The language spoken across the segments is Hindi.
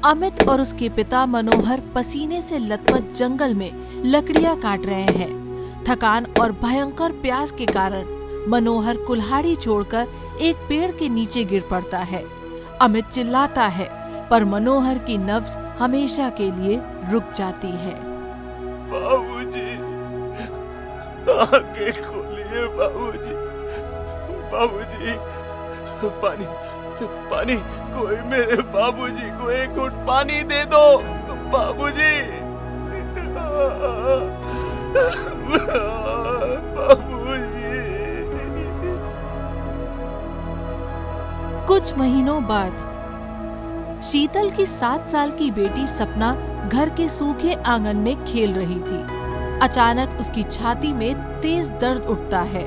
अमित और उसके पिता मनोहर पसीने से लथपथ जंगल में लकड़ियां काट रहे हैं। थकान और भयंकर प्यास के कारण मनोहर कुल्हाड़ी छोड़कर एक पेड़ के नीचे गिर पड़ता है। अमित चिल्लाता है, पर मनोहर की नब्ज हमेशा के लिए रुक जाती है। बाबूजी, आंखें खोलिए बाबूजी। बाबूजी, पानी पानी, कोई मेरे बाबूजी को एक घूंट पानी दे दो। बाबूजी, बाबूजी। कुछ महीनों बाद शीतल की 7 साल की बेटी सपना घर के सूखे आंगन में खेल रही थी। अचानक उसकी छाती में तेज दर्द उठता है।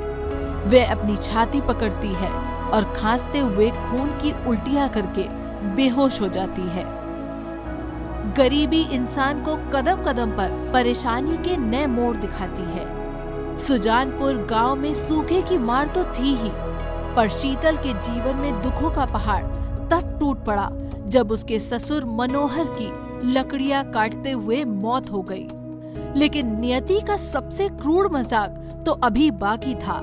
वह अपनी छाती पकड़ती है और खांसते हुए खून की उल्टियां करके बेहोश हो जाती है। गरीबी इंसान को कदम कदम पर परेशानी के नए मोड़ दिखाती है। सुजानपुर गांव में सूखे की मार तो थी ही, पर शीतल के जीवन में दुखों का पहाड़ तब टूट पड़ा जब उसके ससुर मनोहर की लकड़ियां काटते हुए मौत हो गई। लेकिन नियति का सबसे क्रूर मजाक तो अभी बाकी था,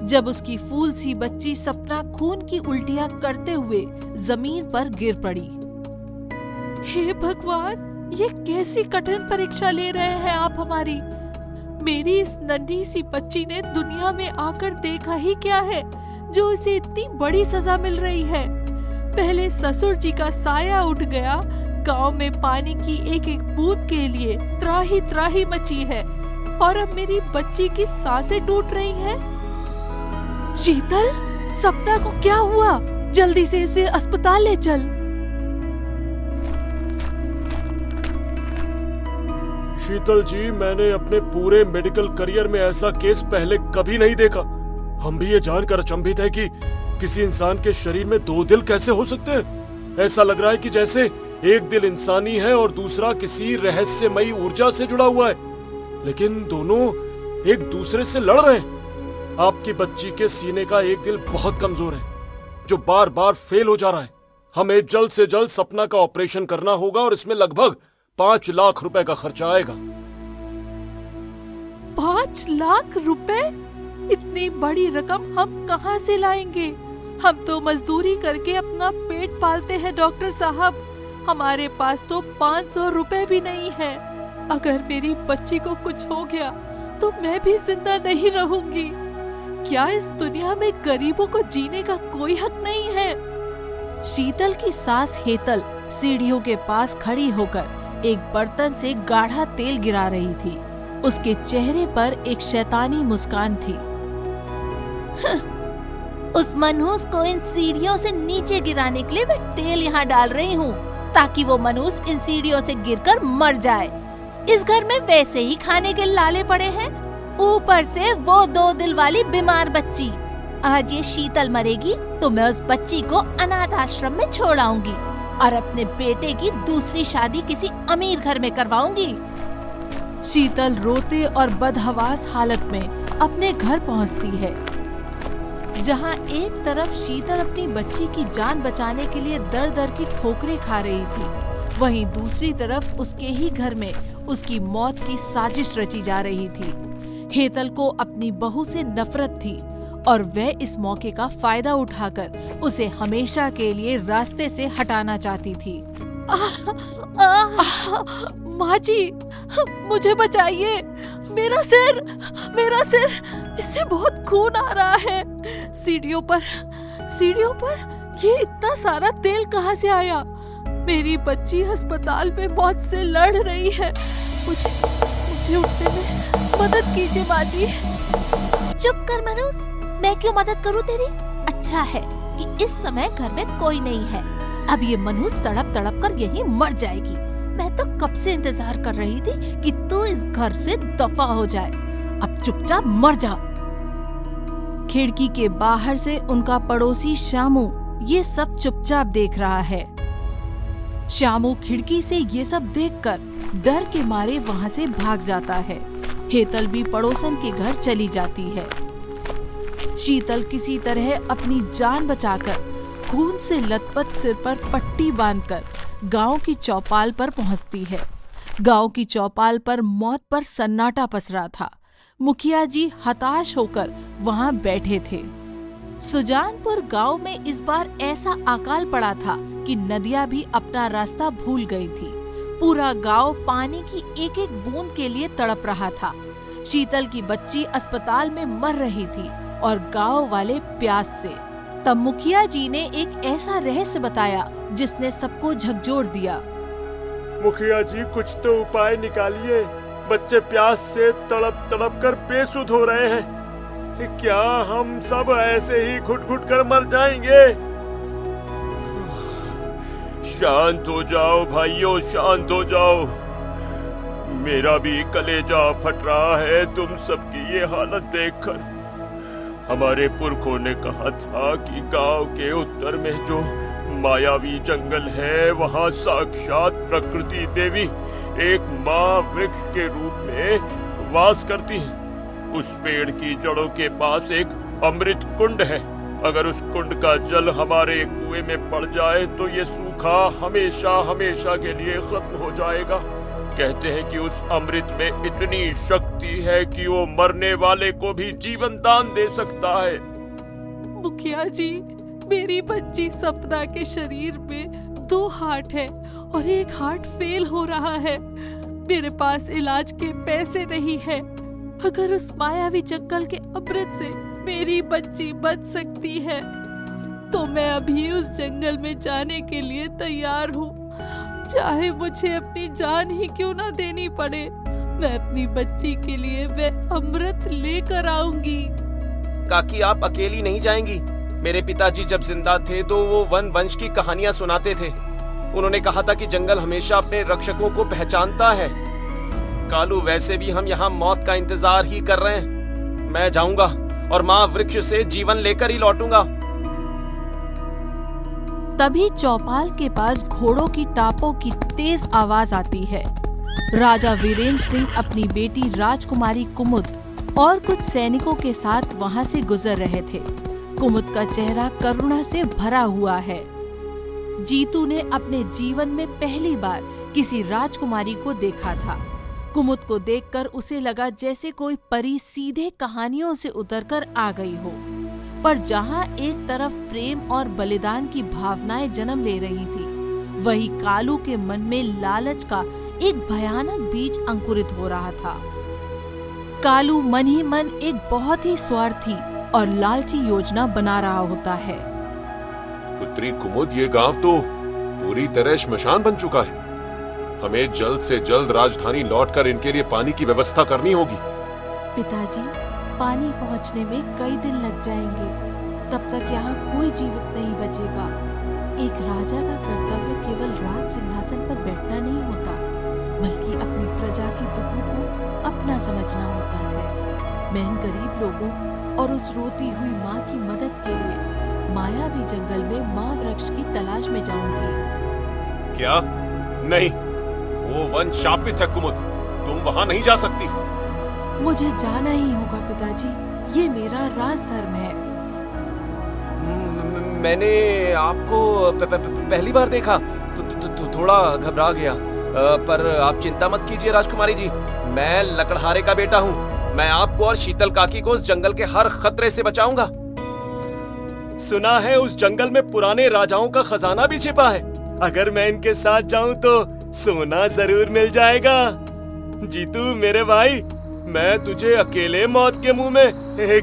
जब उसकी फूल सी बच्ची सपना खून की उल्टियां करते हुए जमीन पर गिर पड़ी। हे भगवान, ये कैसी कठिन परीक्षा ले रहे हैं आप हमारी। मेरी इस नन्ही सी बच्ची ने दुनिया में आकर देखा ही क्या है जो इसे इतनी बड़ी सजा मिल रही है। पहले ससुर जी का साया उठ गया, गांव में पानी की एक एक बूंद के लिए त्राही त्राही मची है, और अब मेरी बच्ची की सांसें टूट रही हैं। शीतल, सपना को क्या हुआ? जल्दी से इसे अस्पताल ले चल। शीतल जी, मैंने अपने पूरे मेडिकल करियर में ऐसा केस पहले कभी नहीं देखा। हम भी ये जानकर अचंभित है कि किसी इंसान के शरीर में 2 दिल कैसे हो सकते हैं। ऐसा लग रहा है कि जैसे एक दिल इंसानी है और दूसरा किसी रहस्यमयी ऊर्जा से जुड़ा हुआ है, लेकिन दोनों एक दूसरे से लड़ रहे हैं। आपकी बच्ची के सीने का एक दिल बहुत कमजोर है, जो बार बार फेल हो जा रहा है। हमें जल्द से जल्द सपना का ऑपरेशन करना होगा और इसमें लगभग 5 लाख रुपए का खर्चा आएगा। 5 लाख रुपए? इतनी बड़ी रकम हम कहां से लाएंगे? हम तो मजदूरी करके अपना पेट पालते हैं डॉक्टर साहब। हमारे पास तो 500 रुपए भी नहीं है। अगर मेरी बच्ची को कुछ हो गया तो मैं भी जिंदा नहीं रहूंगी। क्या इस दुनिया में गरीबों को जीने का कोई हक नहीं है? शीतल की सास हेतल सीढ़ियों के पास खड़ी होकर एक बर्तन से गाढ़ा तेल गिरा रही थी। उसके चेहरे पर एक शैतानी मुस्कान थी। उस मनहूस को इन सीढ़ियों से नीचे गिराने के लिए मैं तेल यहाँ डाल रही हूँ, ताकि वो मनहूस इन सीढ़ियों से गिरकर मर जाए। इस घर में वैसे ही खाने के लाले पड़े हैं, ऊपर से वो 2 दिल वाली बीमार बच्ची। आज ये शीतल मरेगी तो मैं उस बच्ची को अनाथ आश्रम में छोड़ आऊंगी और अपने बेटे की दूसरी शादी किसी अमीर घर में करवाऊंगी। शीतल रोते और बदहवास हालत में अपने घर पहुंचती है, जहां एक तरफ शीतल अपनी बच्ची की जान बचाने के लिए दर दर की ठोकरें खा रही थी, वहीं दूसरी तरफ उसके ही घर में उसकी मौत की साजिश रची जा रही थी। हेतल को अपनी बहू से नफरत थी और वह इस मौके का फायदा उठाकर उसे हमेशा के लिए रास्ते से हटाना चाहती थी। माँ जी, मुझे बचाइए, मेरा सिर, इससे बहुत खून आ रहा है। सीढ़ियों पर ये इतना सारा तेल कहाँ से आया? मेरी बच्ची अस्पताल में मौत से लड़ रही है। मुझे उठने में मदद कीजिए माँ जी। चुप कर मनूस, मैं क्यों मदद करूँ तेरी? अच्छा है कि इस समय घर में कोई नहीं है। अब ये मनूस तड़प तड़प कर यहीं मर जाएगी। मैं तो कब से इंतजार कर रही थी कि तू इस घर से दफा हो जाए। अब चुपचाप मर जा। खिड़की के बाहर से उनका पड़ोसी श्यामू ये सब चुपचाप देख रहा है। श्यामू खिड़की से ये सब देखकर डर के मारे वहां से भाग जाता है। हेतल भी पड़ोसन के घर चली जाती है। शीतल किसी तरह अपनी जान बचाकर खून से लथपथ सिर पर पट्टी बांधकर गांव की चौपाल पर पहुंचती है। गांव की चौपाल पर मौत पर सन्नाटा पसरा था। मुखिया जी हताश होकर वहां बैठे थे। सुजानपुर गांव में इस बार ऐसा अकाल पड़ा था कि नदियां भी अपना रास्ता भूल गई थी। पूरा गांव पानी की एक एक बूंद के लिए तड़प रहा था। शीतल की बच्ची अस्पताल में मर रही थी और गांव वाले प्यास से। तब मुखिया जी ने एक ऐसा रहस्य बताया जिसने सबको झकझोर दिया। मुखिया जी, कुछ तो उपाय निकालिए। बच्चे प्यास से तड़प तड़प कर बेसुध हो रहे हैं। क्या हम सब ऐसे ही घुट घुट कर मर जाएंगे? शांत हो जाओ भाइयों, शांत हो जाओ। मेरा भी कलेजा फट रहा है तुम सबकी ये हालत देखकर। हमारे पुरखों ने कहा था कि गांव के उत्तर में जो मायावी जंगल है वहां साक्षात प्रकृति देवी एक माँ वृक्ष के रूप में वास करती है। उस पेड़ की जड़ों के पास एक अमृत कुंड है। अगर उस कुंड का जल हमारे कुएं में पड़ जाए तो ये सूखा हमेशा हमेशा के लिए खत्म हो जाएगा। कहते हैं कि उस अमृत में इतनी शक्ति है कि वो मरने वाले को भी जीवन दान दे सकता है। मुखिया जी, मेरी बच्ची सपना के शरीर में 2 हार्ट है और एक हार्ट फेल हो रहा है। मेरे पास इलाज के पैसे नहीं है। अगर उस मायावी जंगल के अमृत से मेरी बच्ची बच सकती है तो मैं अभी उस जंगल में जाने के लिए तैयार हूँ। चाहे मुझे अपनी जान ही क्यों ना देनी पड़े, मैं अपनी बच्ची के लिए वह अमृत लेकर आऊंगी। काकी, आप अकेली नहीं जाएंगी। मेरे पिताजी जब जिंदा थे तो वो वन वंश की कहानियां सुनाते थे। उन्होंने कहा था कि जंगल हमेशा अपने रक्षकों को पहचानता है। कालू, वैसे भी हम यहाँ मौत का इंतजार ही कर रहे हैं। मैं जाऊंगा और माँ वृक्ष से जीवन लेकर ही लौटूंगा। तभी चौपाल के पास घोड़ों की टापों की तेज आवाज आती है। राजा वीरेंद्र सिंह अपनी बेटी राजकुमारी कुमुद और कुछ सैनिकों के साथ वहां से गुजर रहे थे। कुमुद का चेहरा करुणा से भरा हुआ है। जीतू ने अपने जीवन में पहली बार किसी राजकुमारी को देखा था। कुमुद को देखकर उसे लगा जैसे कोई परी सीधे कहानियों से उतरकर आ गई हो। पर जहां एक तरफ प्रेम और बलिदान की भावनाएं जन्म ले रही थी, वही कालू के मन में लालच का एक भयानक बीज अंकुरित हो रहा था। कालू मन ही मन एक बहुत ही स्वार्थी और लालची योजना बना रहा होता है। पुत्री कुमुद, ये गांव तो पूरी तरह श्मशान बन चुका है। हमें जल्द से जल्द राजधानी लौटकर इनके लिए पानी की व्यवस्था करनी होगी। पिताजी, पानी पहुंचने में कई दिन लग जाएंगे। तब तक यहाँ कोई जीवित नहीं बचेगा। एक राजा का कर्तव्य केवल राज सिंहासन पर बैठना नहीं होता, बल्कि अपनी प्रजा के दुखों को अपना समझना होता है। मैं इन गरीब लोगों और उस रोती हुई माँ की मदद के लिए मायावी जंगल में माँ वृक्ष की तलाश में जाऊंगी। क्या? नहीं, वो वन शापित है कुमुद, तुम वहां नहीं जा सकती। मुझे जाना ही होगा पिताजी, ये मेरा राजधर्म है। मैंने आपको पहली बार देखा तो थोड़ा घबरा गया। पर आप चिंता मत कीजिए राजकुमारी जी, मैं लकड़हारे का बेटा हूँ। मैं आपको और शीतल काकी को उस जंगल के हर खतरे से बचाऊंगा। सुना है उस जंगल में पुराने राजाओं का खजाना भी छिपा है। अगर मैं इनके साथ जाऊं तो सोना जरूर मिल जाएगा। जीतू मेरे भाई, मैं तुझे अकेले मौत के मुंह में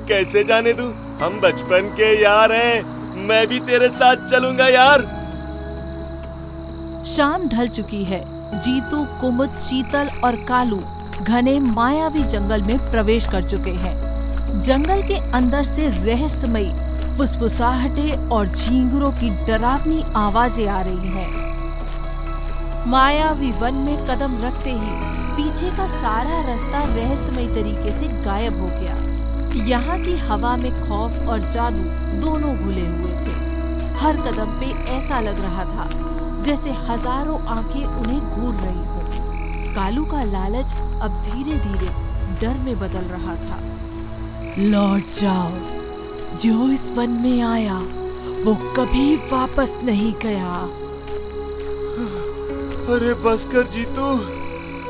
कैसे जाने दूं? हम बचपन के यार हैं, मैं भी तेरे साथ चलूंगा यार। शाम ढल चुकी है। जीतू, कुमुद, शीतल और कालू घने मायावी जंगल में प्रवेश कर चुके हैं। जंगल के अंदर से रहस्यमयी फुसफुसाहटें और झींगुरों की डरावनी आवाजें आ रही हैं। मायावी वन में कदम रखते ही पीछे का सारा रास्ता रहस्यमयी तरीके से गायब हो गया। यहाँ की हवा में खौफ और जादू दोनों घुले हुए थे। हर कदम पे ऐसा लग रहा था जैसे हजारों आंखें उन्हें घूर रही हो। कालू का लालच अब धीरे धीरे डर में बदल रहा था। लौट जाओ, जो इस वन में आया वो कभी वापस नहीं गया। अरे बस कर जीतू,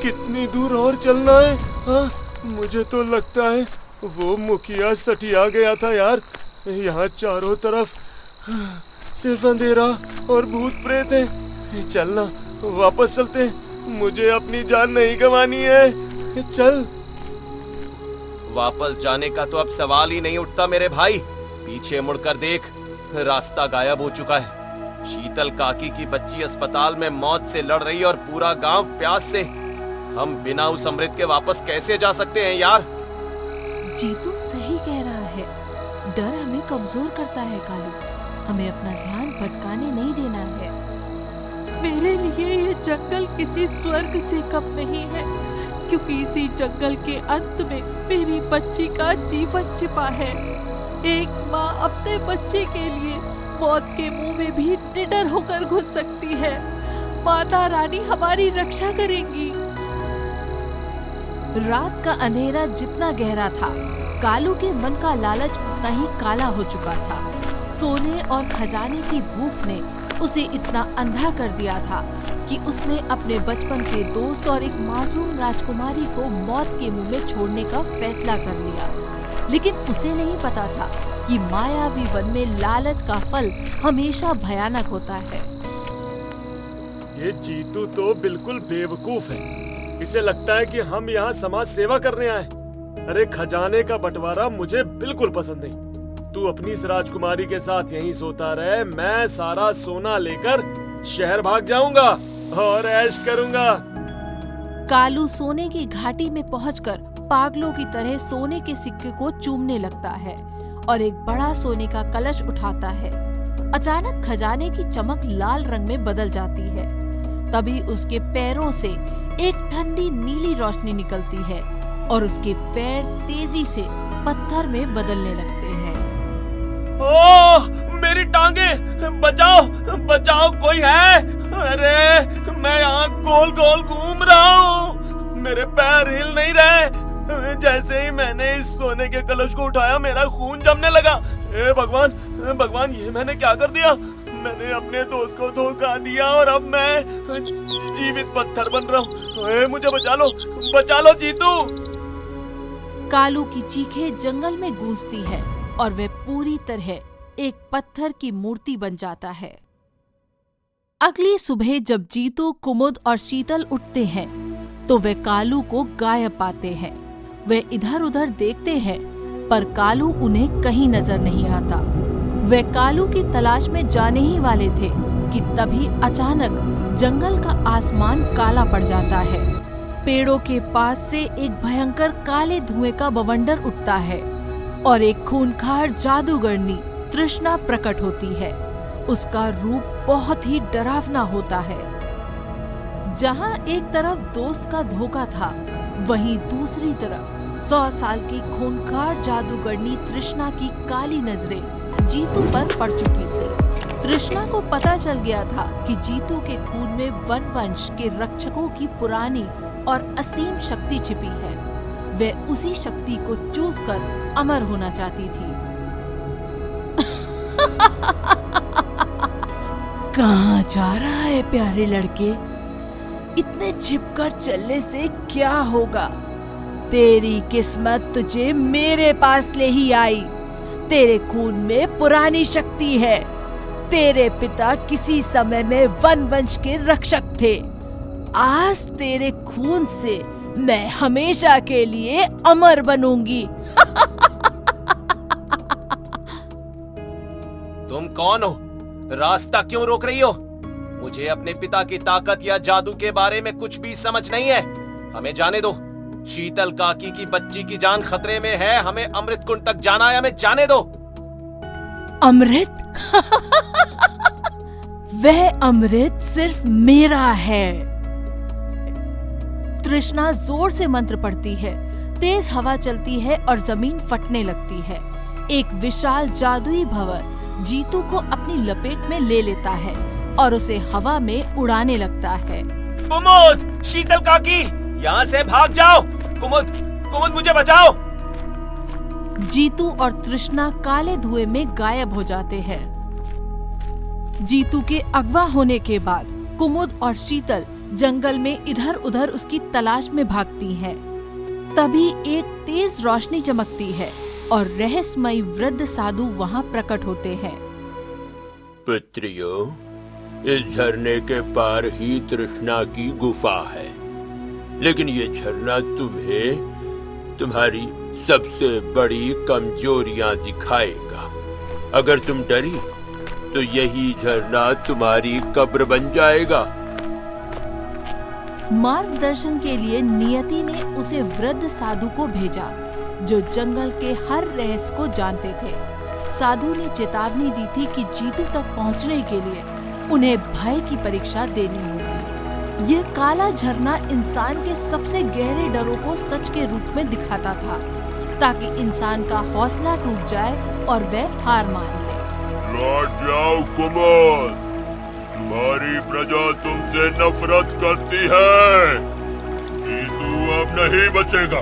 कितनी दूर और चलना है? हाँ, मुझे तो लगता है वो मुखिया सठिया गया था यार। यहाँ चारों तरफ सिर्फ अंधेरा और भूत प्रेत है। चलना, वापस चलते हैं, मुझे अपनी जान नहीं गंवानी है। चल। वापस जाने का तो अब सवाल ही नहीं उठता मेरे भाई। पीछे मुड़कर देख, रास्ता गायब हो चुका है। शीतल काकी की बच्ची अस्पताल में मौत से लड़ रही और पूरा गांव प्यास से। हम बिना उस अमृत के वापस कैसे जा सकते हैं यार? जीतू सही कह रहा है, डर हमें कमजोर करता है कालू, हमें अपना ध्यान भटकाने नहीं देना है। मेरे लिए ये जंगल किसी स्वर्ग से कम नहीं है, क्योंकि इसी जंगल के अंत में मेरी बच्ची का जीवन छिपा है। एक माँ अपने बच्चे के लिए मौत के मुंह में भी निडर होकर घुस सकती है। माता रानी हमारी रक्षा करेंगी। रात का अंधेरा जितना गहरा था, कालू के मन का लालच उतना ही काला हो चुका था। सोने और खजाने की भूख ने उसे इतना अंधा कर दिया था कि उसने अपने बचपन के दोस्त और एक मासूम राजकुमारी को मौत के मुंह में छोड़ने का फैसला कर लिया। लेकिन उसे नहीं पता था कि मायावी वन में लालच का फल हमेशा भयानक होता है। ये जीतू तो बिल्कुल बेवकूफ है। इसे लगता है कि हम यहाँ समाज सेवा करने आए। अरे खजाने का बंटवारा मुझे बिल्कुल पसंद नहीं। तू अपनी इस राजकुमारी के साथ यहीं सोता रहे, मैं सारा सोना लेकर शहर भाग जाऊंगा और ऐश करूंगा। कालू सोने की घाटी में पहुंचकर पागलों की तरह सोने के सिक्के को चूमने लगता है और एक बड़ा सोने का कलश उठाता है। अचानक खजाने की चमक लाल रंग में बदल जाती है। तभी उसके पैरों से एक ठंडी नीली रोशनी निकलती है और उसके पैर तेजी से पत्थर में बदलने लगते हैं। ओह, मेरी टांगे! बचाओ, बचाओ, कोई है? अरे मैं यहाँ गोल गोल घूम रहा हूँ, मेरे पैर हिल नहीं रहे। जैसे ही मैंने इस सोने के कलश को उठाया, मेरा खून जमने लगा। ए भगवान, भगवान, ये मैंने क्या कर दिया? मैंने अपने दोस्त को धोखा दिया और अब मैं जीवित पत्थर बन रहा हूँ। मुझे बचा लो जीतू। कालू की चीखें जंगल में गूंजती है और वह पूरी तरह एक पत्थर की मूर्ति बन जाता है। अगली सुबह जब जीतू, कुमुद और शीतल उठते हैं तो वे कालू को गायब पाते हैं। वे इधर उधर देखते हैं पर कालू उन्हें कहीं नजर नहीं आता। वे कालू की तलाश में जाने ही वाले थे कि तभी अचानक जंगल का आसमान काला पड़ जाता है। पेड़ों के पास से एक भयंकर काले धुएं का बवंडर उठता है और एक खूंखार जादूगरनी तृष्णा प्रकट होती है। उसका रूप बहुत ही डरावना होता है। जहां एक तरफ दोस्त का धोखा था, वहीं दूसरी तरफ 100 साल की खूंखार जादूगरनी तृष्णा की काली नजरें जीतू पर पड़ चुकी थी। तृष्णा को पता चल गया था कि जीतू के खून में वन वंश के रक्षकों की पुरानी और असीम शक्ति छिपी है। वह उसी शक्ति को चूस कर अमर होना चाहती थी। कहाँ जा रहा है प्यारे लड़के? इतने छिपकर चलने से क्या होगा? तेरी किस्मत तुझे मेरे पास ले ही आई। तेरे खून में पुरानी शक्ति है। तेरे पिता किसी समय में वन वंश के रक्षक थे। आज तेरे खून से मैं हमेशा के लिए अमर बनूंगी। तुम कौन हो? रास्ता क्यों रोक रही हो? मुझे अपने पिता की ताकत या जादू के बारे में कुछ भी समझ नहीं है। हमें जाने दो। शीतल काकी की बच्ची की जान खतरे में है। हमें अमृत कुंड तक जाना है, हमें जाने दो। अमृत? वह अमृत सिर्फ मेरा है। तृष्णा जोर से मंत्र पढ़ती है। तेज हवा चलती है और जमीन फटने लगती है। एक विशाल जादुई भंवर जीतू को अपनी लपेट में ले लेता है और उसे हवा में उड़ाने लगता है। कुमुद, शीतल काकी, यहाँ से भाग जाओ। कुमुद, कुमुद, मुझे बचाओ। जीतू और तृष्णा काले धुएं में गायब हो जाते हैं। जीतू के अगवा होने के बाद कुमुद और शीतल जंगल में इधर उधर उसकी तलाश में भागती हैं। तभी एक तेज रोशनी चमकती है और रहस्यमयी वृद्ध साधु वहां प्रकट होते हैं। पुत्रियों, इस झरने के पार ही तृष्णा की गुफा है, लेकिन ये झरना तुम्हें तुम्हारी सबसे बड़ी कमजोरियां दिखाएगा। अगर तुम डरी तो यही झरना तुम्हारी कब्र बन जाएगा। मार्गदर्शन के लिए नियति ने उसे वृद्ध साधु को भेजा, जो जंगल के हर रहस्य को जानते थे। साधु ने चेतावनी दी थी कि जीतू तक पहुंचने के लिए उन्हें भय की परीक्षा देनी होगी। ये काला झरना इंसान के सबसे गहरे डरों को सच के रूप में दिखाता था, ताकि इंसान का हौसला टूट जाए और वह हार मान ले। लौट जाओ कुमुद, तुम्हारी प्रजा तुमसे नफरत करती है। जीतू अब नहीं बचेगा।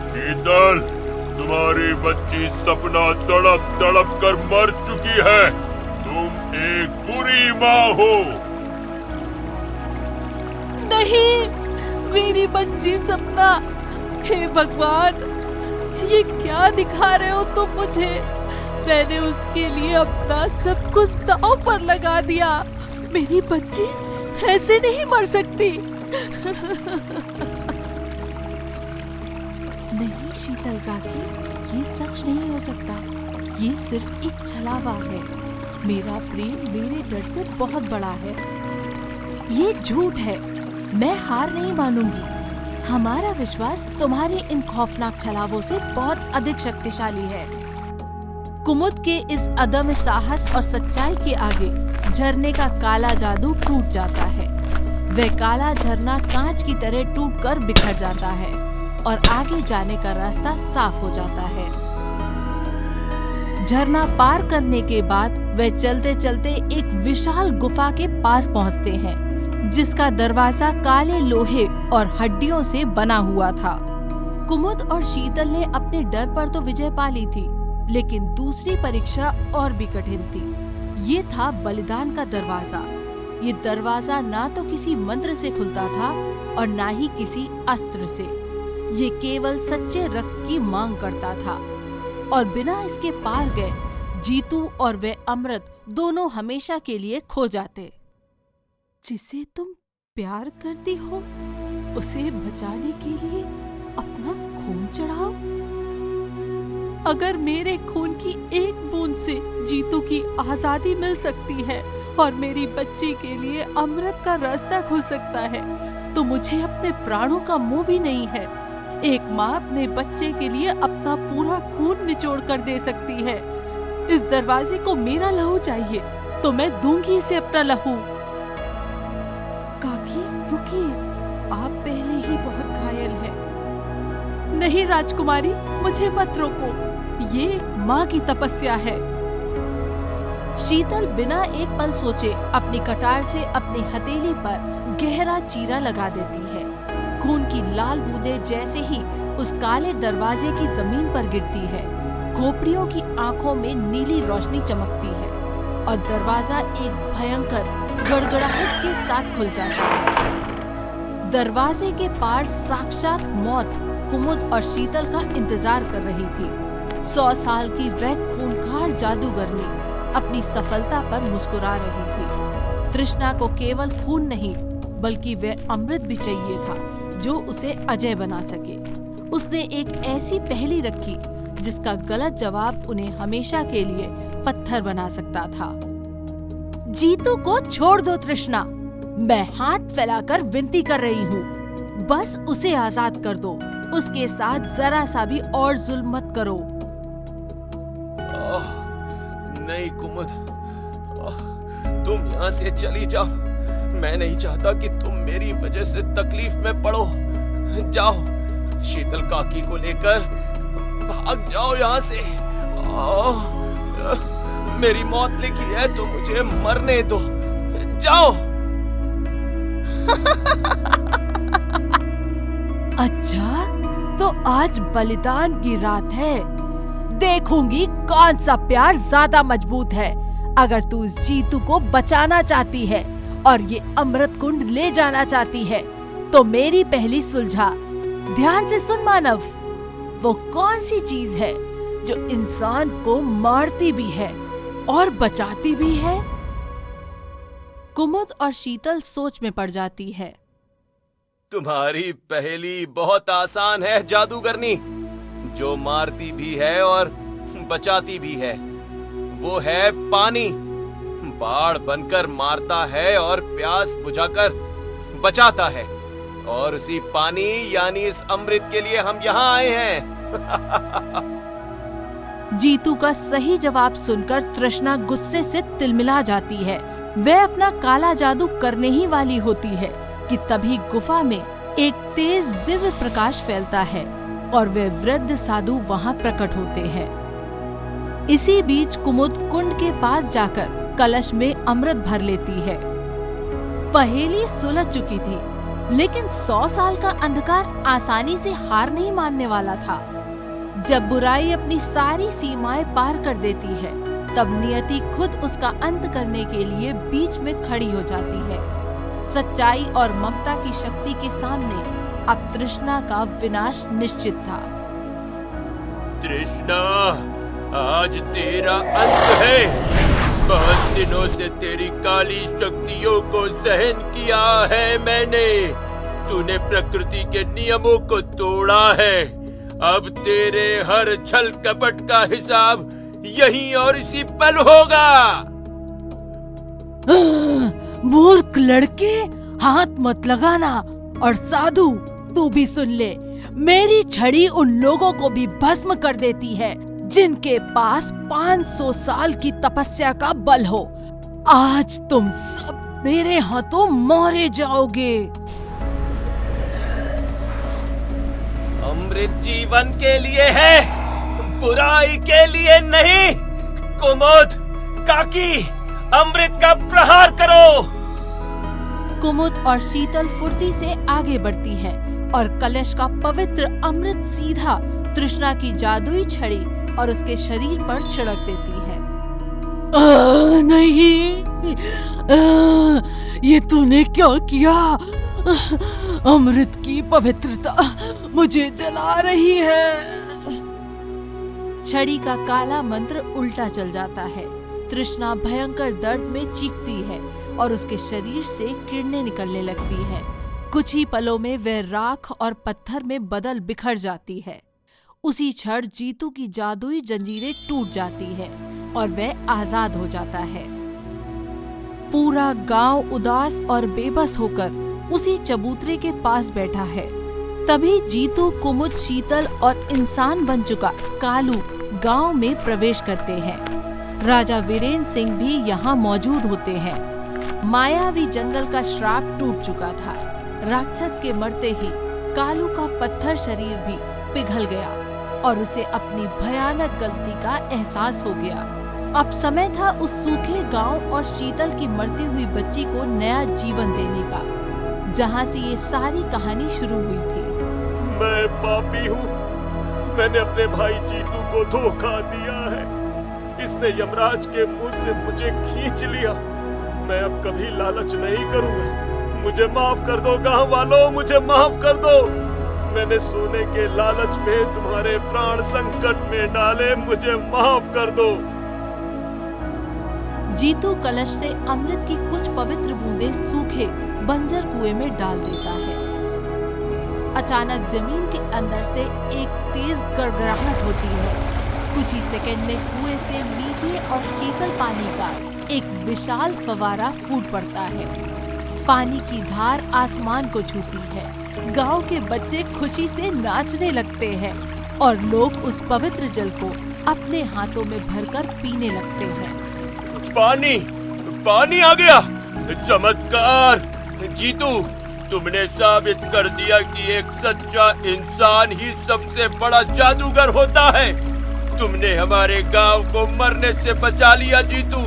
शीतल, तुम्हारी बच्ची सपना तड़प तड़प कर मर चुकी है। तुम एक बुरी माँ हो। नहीं, मेरी बच्ची सपना। हे भगवान, ये क्या दिखा रहे हो तुम मुझे? मैंने उसके लिए अपना सब कुछ दांव पर लगा दिया। मेरी बच्ची ऐसे नहीं मर सकती। नहीं शीतल काकी, ये सच नहीं हो सकता। ये सिर्फ एक छलावा है। मेरा प्रेम मेरे डर से बहुत बड़ा है। ये झूठ है। मैं हार नहीं मानूंगी। हमारा विश्वास तुम्हारे इन खौफनाक छलावों से बहुत अधिक शक्तिशाली है। कुमुद के इस अदम्य साहस और सच्चाई के आगे झरने का काला जादू टूट जाता है। वह काला झरना कांच की तरह टूटकर बिखर जाता है और आगे जाने का रास्ता साफ हो जाता है। झरना पार करने के बाद वे चलते चलते एक विशाल गुफा के पास पहुंचते हैं, जिसका दरवाजा काले लोहे और हड्डियों से बना हुआ था। कुमुद और शीतल ने अपने डर पर तो विजय पा ली थी, लेकिन दूसरी परीक्षा और भी कठिन थी। ये था बलिदान का दरवाजा। ये दरवाजा ना तो किसी मंत्र से खुलता था और ना ही किसी अस्त्र से। ये केवल सच्चे रक्त की मांग करता था और बिना इसके पार गए जीतू और वे अमृत दोनों हमेशा के लिए खो जाते। जिसे तुम प्यार करती हो उसे बचाने के लिए अपना खून चढ़ाओ। अगर मेरे खून की एक बूंद से जीतू की आजादी मिल सकती है और मेरी बच्ची के लिए अमृत का रास्ता खुल सकता है, तो मुझे अपने प्राणों का मोह भी नहीं है। एक माँ अपने बच्चे के लिए अपना पूरा खून निचोड़ कर दे सकती है। इस दरवाजे को मेरा लहू चाहिए तो मैं दूंगी इसे अपना लहू। काकी रुकिए, आप पहले ही बहुत घायल हैं। नहीं राजकुमारी, मुझे मत रोको। ये एक माँ की तपस्या है। शीतल बिना एक पल सोचे अपनी कटार से अपनी हथेली पर गहरा चीरा लगा देती है। खून की लाल बूंदें जैसे ही उस काले दरवाजे की जमीन पर गिरती है, खोपड़ियों की आंखों में नीली रोशनी चमकती है और दरवाजा एक भयंकर गड़गड़ाहट के साथ खुल जाता है। दरवाजे के पार साक्षात मौत कुमुद और शीतल का इंतजार कर रही थी। 100 साल की वह खूंखार जादूगरनी अपनी सफलता पर मुस्कुरा रही थी। तृष्णा को केवल खून नहीं बल्कि वह अमृत भी चाहिए था जो उसे अजय बना सके। उसने एक ऐसी पहेली रखी जिसका गलत जवाब उन्हें हमेशा के लिए पत्थर बना सकता था। जीतू को छोड़ दो तृष्णा, मैं हाथ फैलाकर विनती कर रही हूँ। बस उसे आजाद कर दो, उसके साथ जरा सा भी और जुल्म मत करो। नहीं कुमुद, तुम यहाँ से चली जाओ। मैं नहीं चाहता कि तुम मेरी वजह से तकलीफ में पड़ो। जाओ, शीतल काकी को लेकर भाग जाओ यहाँ से। मेरी मौत लिखी है तो मुझे मरने दो। जाओ। अच्छा, तो आज बलिदान की रात है। देखूंगी कौन सा प्यार ज्यादा मजबूत है। अगर तू इस जीतू को बचाना चाहती है और ये अमृत कुंड ले जाना चाहती है, तो मेरी पहली सुलझा। ध्यान से सुन मानव, वो कौन सी चीज है जो इंसान को मारती भी है और बचाती भी है? कुमुद और शीतल सोच में पड़ जाती है। तुम्हारी पहेली बहुत आसान है जादूगरनी। जो मारती भी है और बचाती भी है वो है पानी। बाढ़ बनकर मारता है और प्यास बुझाकर बचाता है, और उसी पानी यानी इस अमृत के लिए हम यहाँ आए हैं। जीतू का सही जवाब सुनकर तृष्णा गुस्से से तिलमिला जाती है। वह अपना काला जादू करने ही वाली होती है कि तभी गुफा में एक तेज दिव्य प्रकाश फैलता है और वे वृद्ध साधु वहां प्रकट होते हैं। इसी बीच कुमुद कुंड के पास जाकर कलश में अमृत भर लेती है। पहेली सुलझ चुकी थी, लेकिन 100 साल का अंधकार आसानी से हार नहीं मानने वाला था। जब बुराई अपनी सारी सीमाएं पार कर देती है, तब नियति खुद उसका अंत करने के लिए बीच में खड़ी हो जाती है। सच्चाई और ममता की शक्ति के सामने अब तृष्णा का विनाश निश्चित था। तृष्णा, आज तेरा अंत है। बहुत दिनों से तेरी काली शक्तियों को सहन किया है मैंने। तूने प्रकृति के नियमों को तोड़ा है। अब तेरे हर छल कपट का हिसाब यहीं और इसी पल होगा। मूर्ख लड़के, हाथ मत लगाना। और साधु, तू भी सुन ले, मेरी छड़ी उन लोगों को भी भस्म कर देती है जिनके पास 500 साल की तपस्या का बल हो। आज तुम सब मेरे हाथों मारे जाओगे। अमृत जीवन के लिए है, बुराई के लिए नहीं। कुमुद, काकी, अमृत का प्रहार करो। कुमुद और शीतल फुर्ती से आगे बढ़ती है और कलश का पवित्र अमृत सीधा तृष्णा की जादुई छड़ी और उसके शरीर पर छिड़क देती है। नहीं, ये तूने क्या किया? अमृत की पवित्रता मुझे जला रही है। छड़ी का काला मंत्र उल्टा चल जाता है। तृष्णा भयंकर दर्द में चीखती है और उसके शरीर से किरणें निकलने लगती हैं। कुछ ही पलों में वह राख और पत्थर में बदल बिखर जाती है। उसी क्षण जीतू की जादुई जंजीरें टूट जाती हैं और वह आजाद हो जाता है। पूरा गांव उदास और बेबस होकर उसी चबूतरे के पास बैठा है। तभी जीतू, कुमुद, शीतल और इंसान बन चुका कालू गांव में प्रवेश करते हैं। राजा वीरेंद्र सिंह भी यहाँ मौजूद होते हैं। मायावी जंगल का श्राप टूट चुका था। राक्षस के मरते ही कालू का पत्थर शरीर भी पिघल गया और उसे अपनी भयानक गलती का एहसास हो गया। अब समय था उस सूखे गांव और शीतल की मरती हुई बच्ची को नया जीवन देने का, जहां से ये सारी कहानी शुरू हुई थी। मैं पापी हूँ। मैंने अपने भाई जीतू को धोखा दिया है। इसने यमराज के मुंह से मुझे खींच लिया। मैं अब कभी लालच नहीं करूंगा। मुझे माफ कर दो गांव वालों, मुझे माफ कर दो। मैंने सोने के लालच में तुम्हारे प्राण संकट में डाले, मुझे माफ कर दो। जीतू कलश से अमृत की कुछ पवित्र बूंदें सूखे बंजर कुएं में डाल देता है। अचानक जमीन के अंदर से एक तेज गड़गड़ाहट होती है। कुछ ही सेकंड में कुएं से मीठे और शीतल पानी का एक विशाल फवारा फूट पड़ता है। पानी की धार आसमान को छूती है। गांव के बच्चे खुशी से नाचने लगते हैं और लोग उस पवित्र जल को अपने हाथों में भरकर पीने लगते हैं। पानी, पानी आ गया। चमत्कार। जीतू, तुमने साबित कर दिया कि एक सच्चा इंसान ही सबसे बड़ा जादूगर होता है। तुमने हमारे गांव को मरने से बचा लिया जीतू।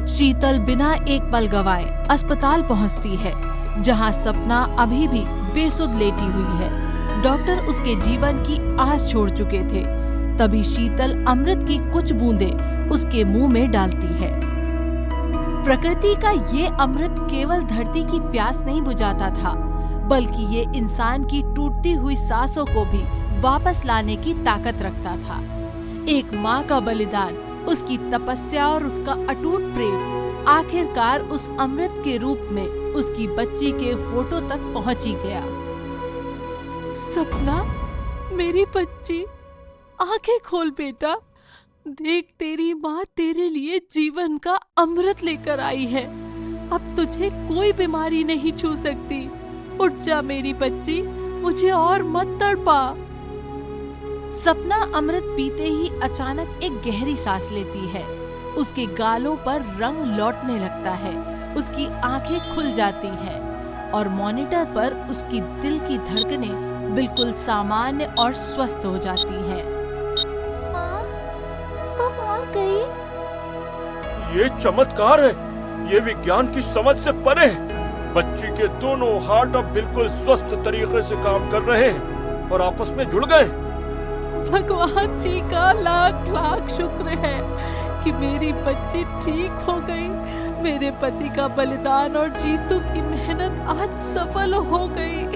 शीतल बिना एक पल गवाए अस्पताल पहुंचती है, जहां सपना अभी भी बेसुध लेटी हुई है। डॉक्टर उसके जीवन की आस छोड़ चुके थे। तभी शीतल अमृत की कुछ बूंदें उसके मुंह में डालती है। प्रकृति का ये अमृत केवल धरती की प्यास नहीं बुझाता था, बल्कि ये इंसान की टूटती हुई सांसों को भी वापस लाने की ताकत रखता था। एक माँ का बलिदान, उसकी तपस्या और उसका अटूट प्रेम आखिरकार उस अमृत के रूप में उसकी बच्ची के होठों तक पहुंची गया। सपना, मेरी बच्ची, आंखें खोल बेटा। देख, तेरी माँ तेरे लिए जीवन का अमृत लेकर आई है। अब तुझे कोई बीमारी नहीं छू सकती। उठ जा मेरी बच्ची, मुझे और मत तड़पा। सपना अमृत पीते ही अचानक एक गहरी सांस लेती है। उसके गालों पर रंग लौटने लगता है, उसकी आंखें खुल जाती हैं और मॉनिटर पर उसकी दिल की धड़कनें बिल्कुल सामान्य और स्वस्थ हो जाती हैं। माँ, तुम आ गई? ये चमत्कार है, ये विज्ञान की समझ से परे है। बच्ची के दोनों हार्ट अब बिल्कुल स्वस्थ तरीके से काम कर रहे हैं और आपस में जुड़ गए। भगवान जी का लाख लाख शुक्र है कि मेरी बच्ची ठीक हो गई। मेरे पति का बलिदान और जीतू की मेहनत आज सफल हो गई।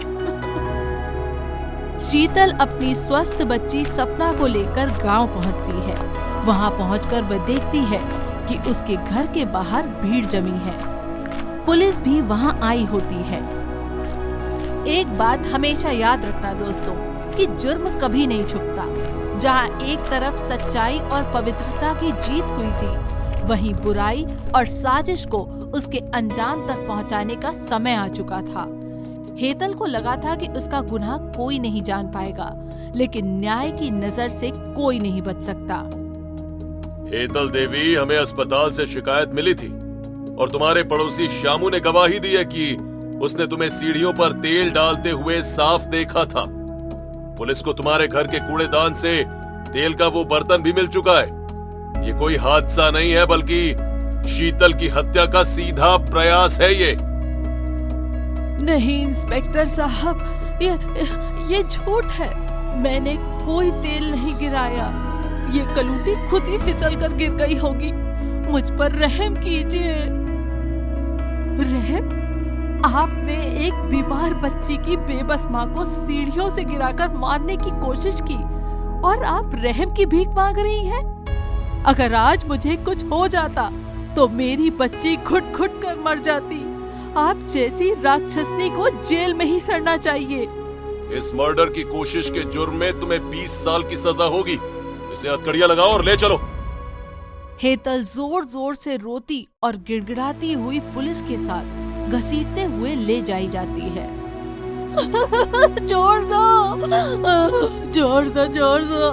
शीतल अपनी स्वस्थ बच्ची सपना को लेकर गांव पहुंचती है। वहां पहुंचकर वह देखती है कि उसके घर के बाहर भीड़ जमी है। पुलिस भी वहां आई होती है। एक बात हमेशा याद रखना दोस्तों, कि जुर्म कभी नहीं छुपता। जहां एक तरफ सच्चाई और पवित्रता की जीत हुई थी, वहीं बुराई और साजिश को उसके अंजाम तक पहुंचाने का समय आ चुका था। हेतल को लगा था कि उसका गुनाह कोई नहीं जान पाएगा, लेकिन न्याय की नजर से कोई नहीं बच सकता। हेतल देवी, हमें अस्पताल से शिकायत मिली थी और तुम्हारे पड़ोसी श्यामू ने गवाही दी है कि उसने तुम्हें सीढ़ियों पर तेल डालते हुए साफ देखा था। पुलिस को तुम्हारे घर के कूड़ेदान से तेल का वो बर्तन भी मिल चुका है। ये कोई हादसा नहीं है, बल्कि शीतल की हत्या का सीधा प्रयास है ये। नहीं इंस्पेक्टर साहब, ये झूठ है। मैंने कोई तेल नहीं गिराया। ये कलूटी खुद ही फिसल कर गिर गई होगी। मुझ पर रहम कीजिए। रहम? आपने एक बीमार बच्ची की बेबस माँ को सीढ़ियों से गिराकर मारने की कोशिश की और आप रहम की भीख मांग रही हैं? अगर आज मुझे कुछ हो जाता तो मेरी बच्ची घुट घुट कर मर जाती। आप जैसी राक्षसनी को जेल में ही सड़ना चाहिए। इस मर्डर की कोशिश के जुर्म में तुम्हें 20 साल की सजा होगी। इसे हथकड़ियां लगाओ और ले चलो। हेतल जोर जोर से रोती और गिड़गिड़ाती हुई पुलिस के साथ घसीटते हुए ले जाई जाती है। छोड़ दो, छोड़ दो, छोड़ दो।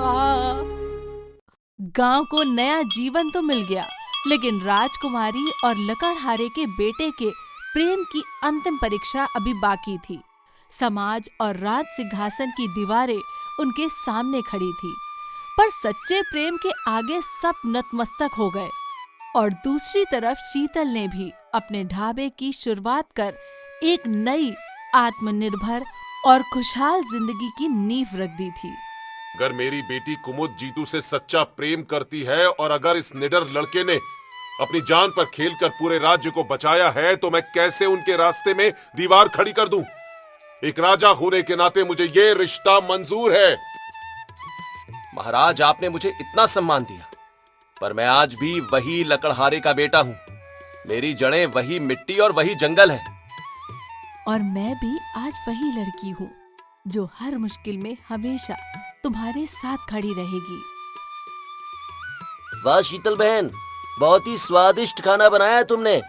गांव को नया जीवन तो मिल गया, लेकिन राजकुमारी और लकड़हारे के बेटे के प्रेम की अंतिम परीक्षा अभी बाकी थी। समाज और राज सिंहासन की दीवारें उनके सामने खड़ी थी, पर सच्चे प्रेम के आगे सब नतमस्तक हो गए। और दूसरी तरफ शीतल ने भी अपने ढाबे की शुरुआत कर एक नई आत्मनिर्भर और खुशहाल जिंदगी की नींव रख दी थी। अगर मेरी बेटी कुमुद जीतू से सच्चा प्रेम करती है और अगर इस निडर लड़के ने अपनी जान पर खेलकर पूरे राज्य को बचाया है, तो मैं कैसे उनके रास्ते में दीवार खड़ी कर दूं? एक राजा होने के नाते मुझे ये रिश्ता मंजूर है। महाराज, आपने मुझे इतना सम्मान दिया, पर मैं आज भी वही लकड़हारे का बेटा हूँ। मेरी जड़ें वही मिट्टी और वही जंगल है। और मैं भी आज वही लड़की हूँ जो हर मुश्किल में हमेशा तुम्हारे साथ खड़ी रहेगी। वाह शीतल बहन, बहुत ही स्वादिष्ट खाना बनाया है तुमने।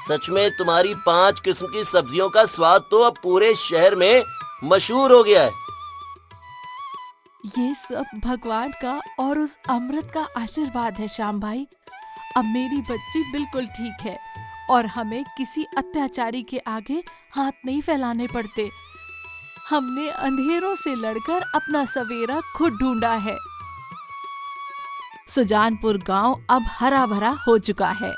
सच में तुम्हारी 5 किस्म की सब्जियों का स्वाद तो अब पूरे शहर में मशहूर हो गया है। ये सब भगवान का और उस अमृत का आशीर्वाद है श्याम भाई। अब मेरी बच्ची बिल्कुल ठीक है और हमें किसी अत्याचारी के आगे हाथ नहीं फैलाने पड़ते। हमने अंधेरों से लड़कर अपना सवेरा खुद ढूंढा है। सुजानपुर गांव अब हरा भरा हो चुका है।